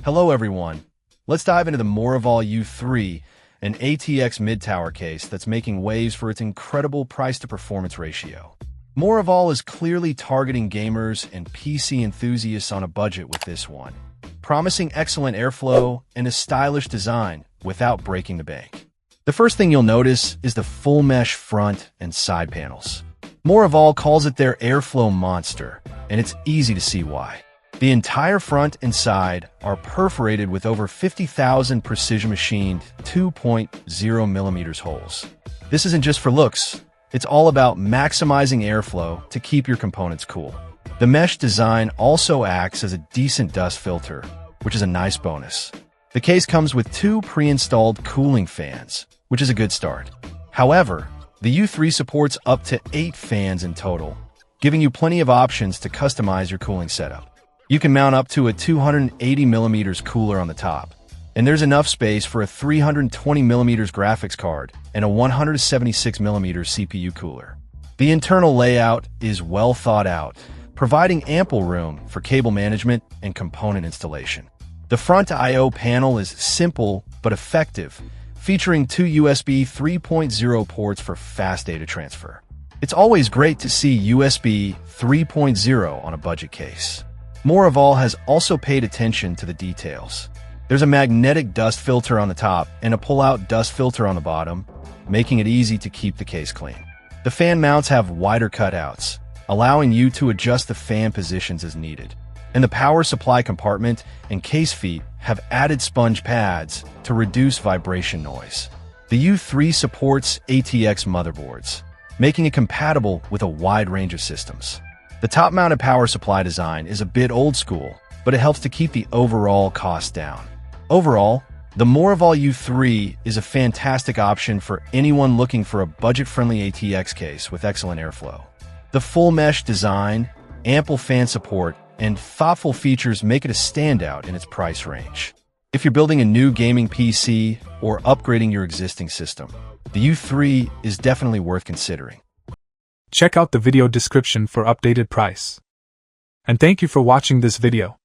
Hello everyone. Let's dive into the MOROVOL U3, an ATX mid-tower case that's making waves for its incredible price-to-performance ratio. MOROVOL is clearly targeting gamers and PC enthusiasts on a budget with this one, promising excellent airflow and a stylish design without breaking the bank. The first thing you'll notice is the full mesh front and side panels. MOROVOL calls it their airflow monster, and it's easy to see why. The entire front and side are perforated with over 50,000 precision-machined 2.0mm holes. This isn't just for looks, it's all about maximizing airflow to keep your components cool. The mesh design also acts as a decent dust filter, which is a nice bonus. The case comes with 2 pre-installed cooling fans, which is a good start. However, the U3 supports up to 8 fans in total, giving you plenty of options to customize your cooling setup. You can mount up to a 280mm cooler on the top, and there's enough space for a 320mm graphics card and a 176mm CPU cooler. The internal layout is well thought out, providing ample room for cable management and component installation. The front I/O panel is simple but effective, featuring 2 USB 3.0 ports for fast data transfer. It's always great to see USB 3.0 on a budget case. MOROVOL has also paid attention to the details. There's a magnetic dust filter on the top and a pull-out dust filter on the bottom, making it easy to keep the case clean. The fan mounts have wider cutouts, allowing you to adjust the fan positions as needed. And the power supply compartment and case feet have added sponge pads to reduce vibration noise. The U3 supports ATX motherboards, making it compatible with a wide range of systems. The top-mounted power supply design is a bit old school, but it helps to keep the overall cost down. Overall, the MOROVOL U3 is a fantastic option for anyone looking for a budget-friendly ATX case with excellent airflow. The full mesh design, ample fan support, and thoughtful features make it a standout in its price range. If you're building a new gaming PC or upgrading your existing system, the U3 is definitely worth considering. Check out the video description for updated price. And thank you for watching this video.